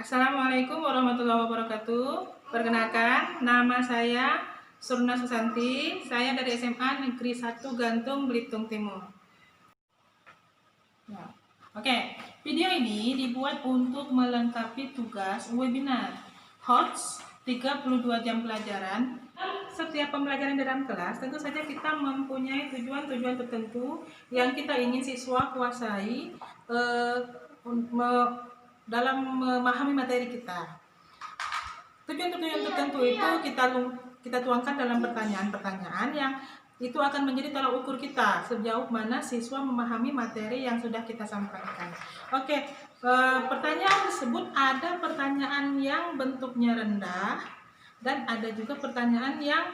Assalamualaikum warahmatullahi wabarakatuh. Perkenalkan, nama saya Surna Susanti. Saya dari SMA Negeri 1 Gantung, Belitung Timur. Ya. Oke, video ini dibuat untuk melengkapi tugas webinar HOTS 32 jam pelajaran. Setiap pembelajaran dalam kelas, tentu saja kita mempunyai tujuan-tujuan tertentu yang kita ingin siswa kuasai dalam memahami materi kita. Tujuan-tujuan tertentu itu kita tuangkan dalam pertanyaan-pertanyaan yang itu akan menjadi tolak ukur kita sejauh mana siswa memahami materi yang sudah kita sampaikan. Oke, pertanyaan tersebut ada pertanyaan yang bentuknya rendah dan ada juga pertanyaan yang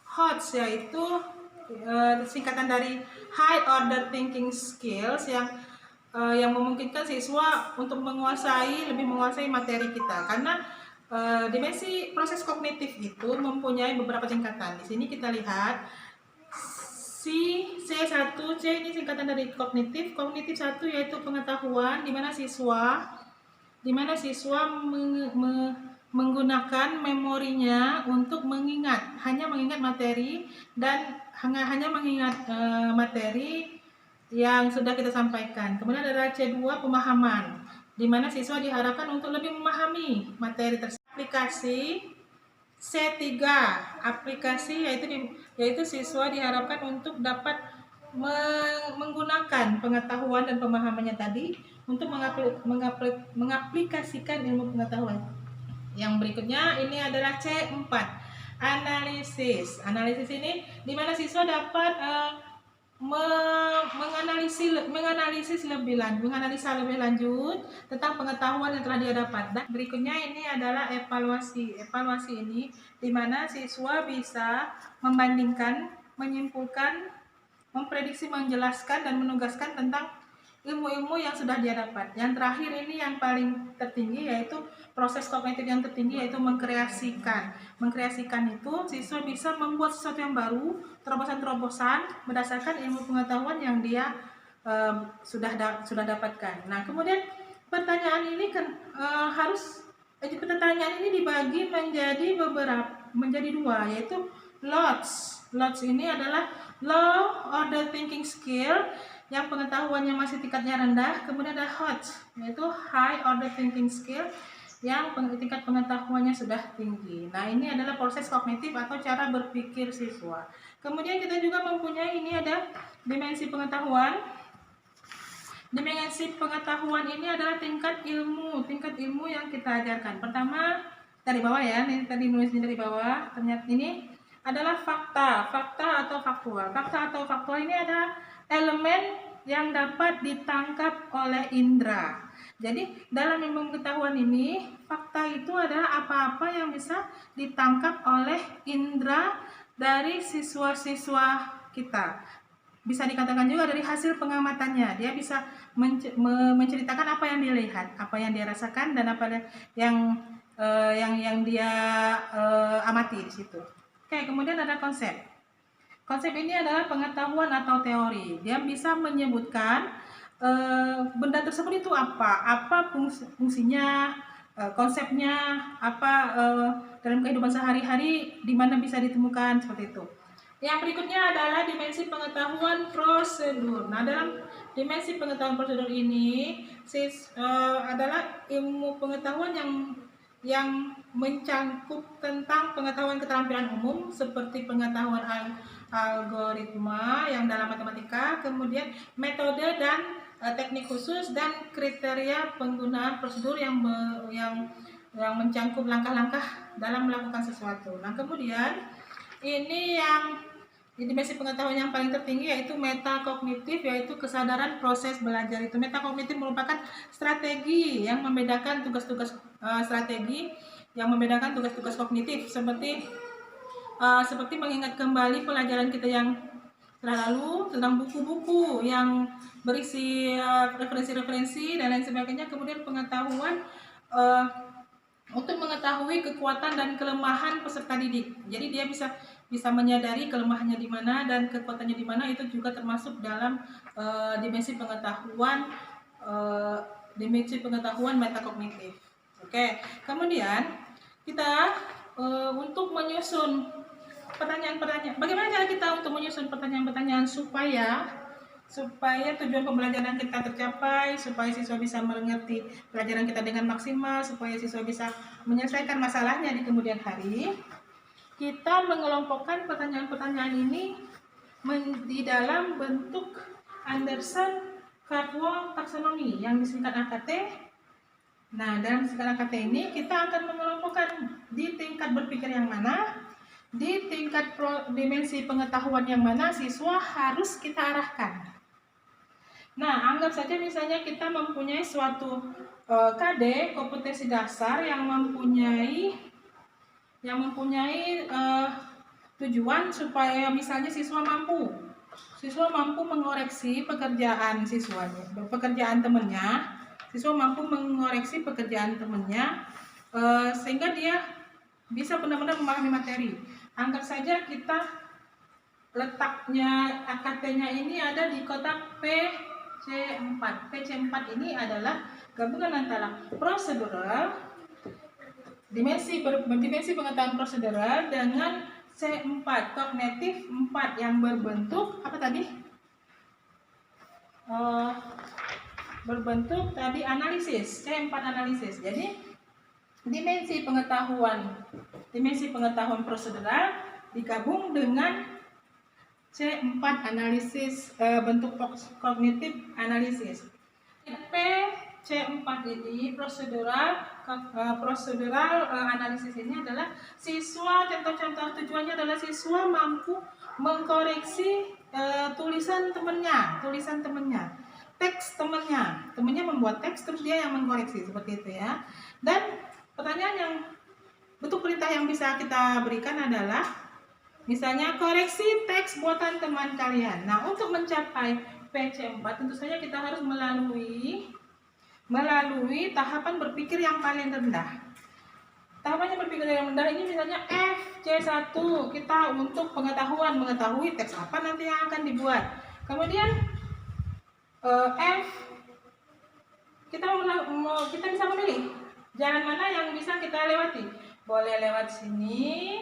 HOTS, yaitu singkatan dari High Order Thinking Skills yang memungkinkan siswa untuk lebih menguasai materi kita, karena dimensi proses kognitif itu mempunyai beberapa tingkatan. Di sini kita lihat C1C ini singkatan dari kognitif 1 yaitu pengetahuan, di mana siswa menggunakan memorinya untuk hanya mengingat materi dan hanya mengingat materi yang sudah kita sampaikan. Kemudian ada C2 pemahaman, di mana siswa diharapkan untuk lebih memahami materi tersebut. Aplikasi C3 aplikasi yaitu siswa diharapkan untuk dapat menggunakan pengetahuan dan pemahamannya tadi untuk mengaplikasikan ilmu pengetahuan. Yang berikutnya ini adalah C4 analisis. Analisis ini di mana siswa dapat menganalisa lebih lanjut tentang pengetahuan yang telah dia dapat. Dan berikutnya ini adalah evaluasi. Evaluasi ini di mana siswa bisa membandingkan, menyimpulkan, memprediksi, menjelaskan dan menugaskan tentang ilmu-ilmu yang sudah dia dapat. Yang terakhir ini yang paling tertinggi, yaitu proses kognitif yang tertinggi, yaitu mengkreasikan. Mengkreasikan itu siswa bisa membuat sesuatu yang baru, terobosan-terobosan berdasarkan ilmu pengetahuan yang dia sudah dapatkan. Nah, kemudian pertanyaan ini dibagi menjadi dua, yaitu LOTS. LOTS ini adalah Low Order Thinking Skill yang pengetahuannya masih tingkatnya rendah. Kemudian ada HOTS, yaitu High Order Thinking Skill yang tingkat pengetahuannya sudah tinggi. Nah, ini adalah proses kognitif atau cara berpikir siswa. Kemudian kita juga mempunyai ini ada dimensi pengetahuan. Dimensi pengetahuan ini adalah tingkat ilmu yang kita ajarkan. Pertama dari bawah ya, ini tadi nulisnya dari bawah. Ternyata ini adalah fakta atau faktual. Fakta atau faktual ini adalah elemen yang dapat ditangkap oleh indera. Jadi dalam ilmu pengetahuan ini, fakta itu adalah apa-apa yang bisa ditangkap oleh indera dari siswa-siswa kita. Bisa dikatakan juga dari hasil pengamatannya. Dia bisa menceritakan apa yang dia lihat, apa yang dia rasakan, dan apa yang dia amati di situ. Oke, kemudian ada konsep. Konsep ini adalah pengetahuan atau teori. Dia bisa menyebutkan benda tersebut itu apa fungsinya, konsepnya apa dalam kehidupan sehari-hari, di mana bisa ditemukan, seperti itu. Yang berikutnya adalah dimensi pengetahuan prosedur. Nah, dalam dimensi pengetahuan prosedur ini adalah ilmu pengetahuan yang mencangkup tentang pengetahuan keterampilan umum seperti pengetahuan algoritma yang dalam matematika, kemudian metode dan teknik khusus, dan kriteria penggunaan prosedur yang mencangkup langkah-langkah dalam melakukan sesuatu. Nah, kemudian ini yang dimensi pengetahuan yang paling tertinggi, yaitu metakognitif, yaitu kesadaran proses belajar. Itu metakognitif merupakan strategi yang membedakan tugas-tugas kognitif seperti mengingat kembali pelajaran kita yang telah lalu, tentang buku-buku yang berisi referensi-referensi dan lain sebagainya. Kemudian pengetahuan untuk mengetahui kekuatan dan kelemahan peserta didik. Jadi dia bisa menyadari kelemahannya di mana dan kekuatannya di mana. Itu juga termasuk dalam dimensi pengetahuan metakognitif. Oke, kemudian kita untuk menyusun pertanyaan-pertanyaan. Bagaimana cara kita untuk menyusun pertanyaan-pertanyaan supaya tujuan pembelajaran kita tercapai, supaya siswa bisa mengerti pelajaran kita dengan maksimal, supaya siswa bisa menyelesaikan masalahnya di kemudian hari. Kita mengelompokkan pertanyaan-pertanyaan ini di dalam bentuk Anderson-Cardwell taxonomy yang disingkat AKT. Nah, dalam disingkat AKT ini kita akan mengelompokkan di tingkat berpikir yang mana, di tingkat dimensi pengetahuan yang mana siswa harus kita arahkan. Nah, anggap saja misalnya kita mempunyai suatu KD, kompetensi dasar yang mempunyai tujuan supaya misalnya siswa mampu mengoreksi pekerjaan temannya, siswa mampu mengoreksi pekerjaan temannya sehingga dia bisa benar-benar memahami materi. Anggap saja kita letaknya AKT-nya ini ada di kotak PC4. PC4 ini adalah gabungan antara prosedural, dimensi pengetahuan prosedural dengan C4 kognitif 4 yang berbentuk apa tadi? Berbentuk tadi analisis, C4 analisis. Jadi dimensi pengetahuan prosedural digabung dengan C4 analisis, bentuk kognitif analisis. C4 ini prosedural analisis ini adalah siswa, contoh-contoh tujuannya adalah siswa mampu mengkoreksi tulisan temannya, teks temannya membuat teks terus dia yang mengkoreksi, seperti itu ya. Dan pertanyaan yang bentuk perintah yang bisa kita berikan adalah misalnya koreksi teks buatan teman kalian. Nah, untuk mencapai PC4 tentu saja kita harus melalui tahapan berpikir yang paling rendah. Tahapannya berpikir yang rendah ini misalnya FC1, kita untuk mengetahui teks apa nanti yang akan dibuat. Kemudian F, kita bisa memilih jalan mana yang bisa kita lewati. Boleh lewat sini.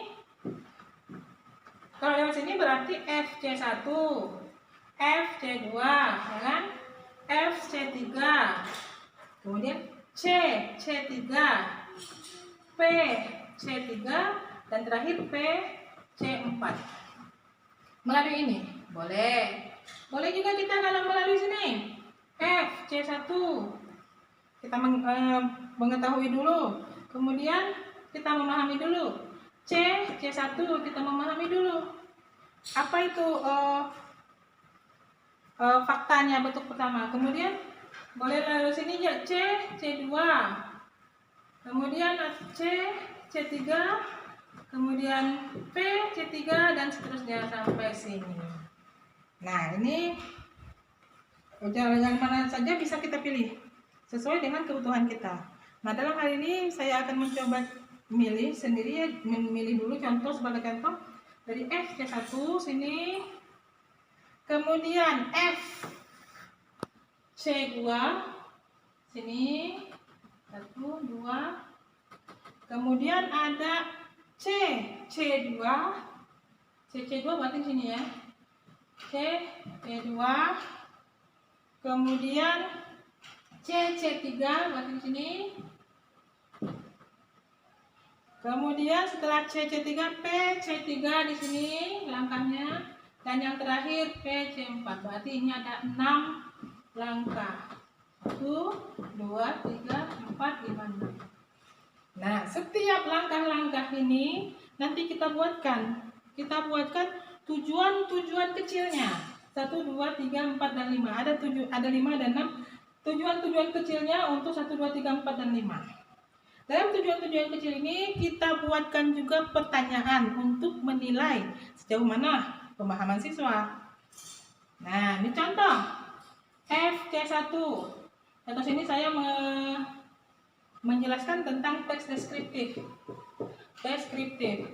Kalau lewat sini berarti FC1, FC2, ya kan? FC3, kemudian C3, P, C3, dan terakhir P, C4. Melalui ini boleh juga kita kalau melalui sini F, C1 kita mengetahui dulu, kemudian kita memahami dulu. C1 kita memahami dulu apa itu faktanya, bentuk pertama. Kemudian boleh lalu sini ya C2, kemudian C3, kemudian C3 dan seterusnya sampai sini. Nah, ini jalan mana saja bisa kita pilih sesuai dengan kebutuhan kita. Nah, dalam hal ini saya akan mencoba memilih dulu contoh, sebagai contoh dari FC1 sini, kemudian FC2 sini 1, 2, kemudian ada C2 berarti sini ya, C2, kemudian C3 berarti sini. Kemudian setelah C3 P3 di sini langkahnya, dan yang terakhir PC4. Berarti ini ada 6 langkah. 1, 2, 3, 4, 5, 6. Nah, setiap langkah-langkah ini nanti kita buatkan tujuan-tujuan kecilnya. 1, 2, 3, 4, dan 5. Ada 5 dan 6 tujuan-tujuan kecilnya untuk 1, 2, 3, 4, dan 5. Dalam tujuan-tujuan kecil ini kita buatkan juga pertanyaan untuk menilai sejauh mana pemahaman siswa. Nah, ini contoh FC1. Contoh sini saya menjelaskan tentang teks deskriptif.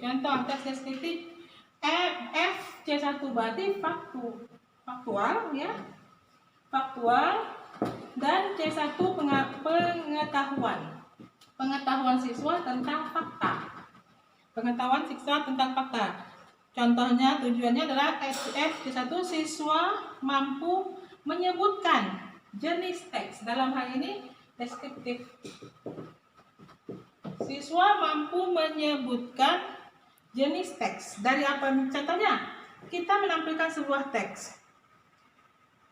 Contoh teks deskriptif FC1 berarti faktual ya. Faktual, dan C1 pengetahuan. pengetahuan siswa tentang fakta. Pengetahuan siswa tentang fakta. Contohnya tujuannya adalah F1 siswa mampu menyebutkan jenis teks. Dalam hal ini deskriptif. Siswa mampu menyebutkan jenis teks. Dari apa contohnya? Kita menampilkan sebuah teks.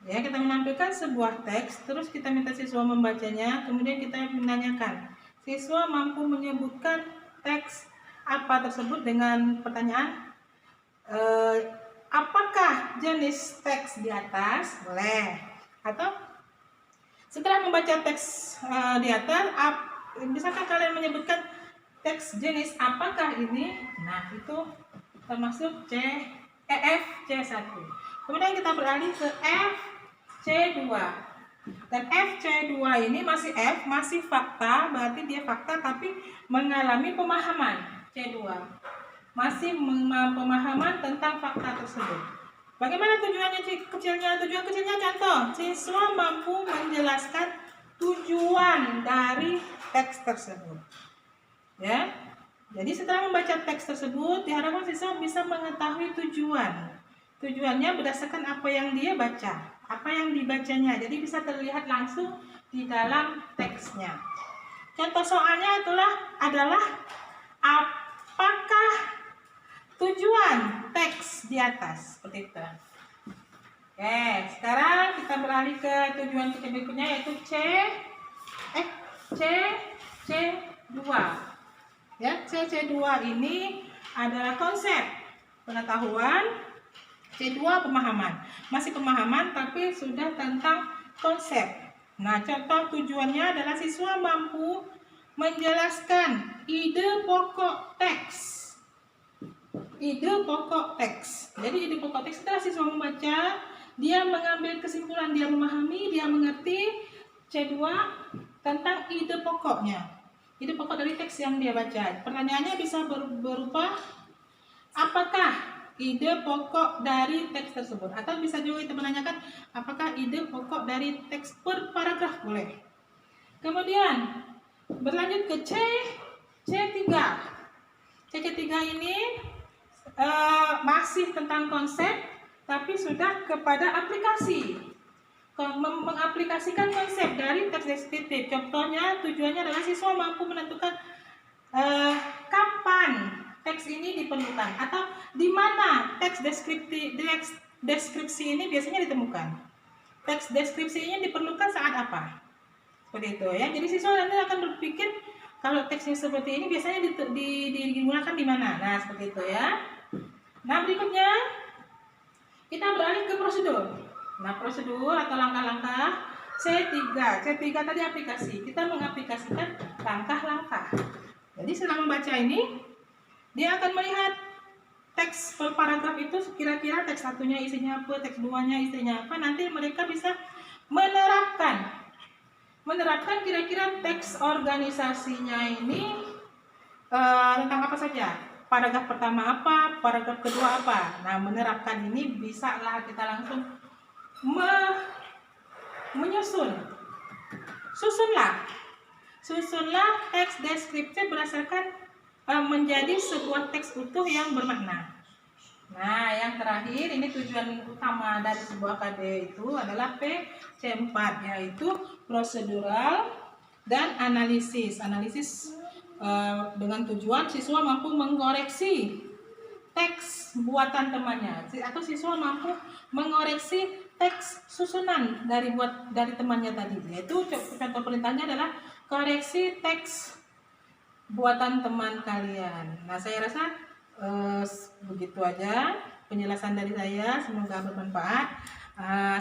Ya, kita menampilkan sebuah teks, terus kita minta siswa membacanya, kemudian kita menanyakan, siswa mampu menyebutkan teks apa tersebut dengan pertanyaan, apakah jenis teks di atas? Boleh. Atau setelah membaca teks di atas, bisakah kalian menyebutkan teks jenis apakah ini? Nah, itu termasuk FC1. Kemudian kita beralih ke FC2. Dan FC2 ini masih masih fakta, berarti dia fakta tapi mengalami pemahaman. C2 masih pemahaman tentang fakta tersebut. Bagaimana tujuannya kecilnya? Tujuan kecilnya contoh, siswa mampu menjelaskan tujuan dari teks tersebut. Ya. Jadi setelah membaca teks tersebut, diharapkan siswa bisa mengetahui tujuan. Tujuannya berdasarkan apa yang dia baca, apa yang dibacanya. Jadi bisa terlihat langsung di dalam teksnya. Contoh soalnya adalah apakah tujuan teks di atas? Seperti itu. Oke, sekarang kita beralih ke tujuan kita berikutnya yaitu C2. Ya, C2 ini adalah konsep pengetahuan, C2 pemahaman. Masih pemahaman tapi sudah tentang konsep. Nah, contoh tujuannya adalah siswa mampu menjelaskan ide pokok teks. Ide pokok teks. Jadi ide pokok teks setelah siswa membaca, dia mengambil kesimpulan, dia memahami, dia mengerti C2 tentang ide pokoknya. Ide pokok dari teks yang dia baca. Pertanyaannya bisa berupa apakah ide pokok dari teks tersebut, atau bisa juga kita menanyakan apakah ide pokok dari teks per paragraf, boleh. Kemudian berlanjut ke C3. C3 ini masih tentang konsep tapi sudah kepada aplikasi. Mengaplikasikan konsep dari teks deskriptif. Contohnya tujuannya adalah siswa mampu menentukan kapan teks ini diperlukan atau di mana teks deskripsi ini biasanya ditemukan. Teks deskripsi ini diperlukan saat apa? Seperti itu ya. Jadi siswa nanti akan berpikir kalau teksnya seperti ini biasanya digunakan di mana. Nah, seperti itu ya. Nah, berikutnya kita beralih ke prosedur. Nah, prosedur atau langkah-langkah C3 tadi aplikasi. Kita mengaplikasikan langkah-langkah. Jadi setelah membaca ini, dia akan melihat teks per paragraf itu kira-kira teks satunya isinya apa, teks duanya isinya apa. Nanti mereka bisa menerapkan kira-kira teks organisasinya ini tentang apa saja. Paragraf pertama apa, paragraf kedua apa. Nah, menerapkan ini bisa lah kita langsung Susunlah teks deskriptif berdasarkan menjadi sebuah teks utuh yang bermakna. Nah, yang terakhir ini tujuan utama dari sebuah KD itu adalah PC4, yaitu prosedural dan analisis. Dengan tujuan siswa mampu mengoreksi teks buatan temannya, atau siswa mampu mengoreksi teks susunan dari temannya tadi. Yaitu contoh perintahnya adalah koreksi teks buatan teman kalian. Nah, saya rasa begitu aja penjelasan dari saya, semoga bermanfaat.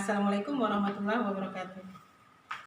Assalamualaikum warahmatullahi wabarakatuh.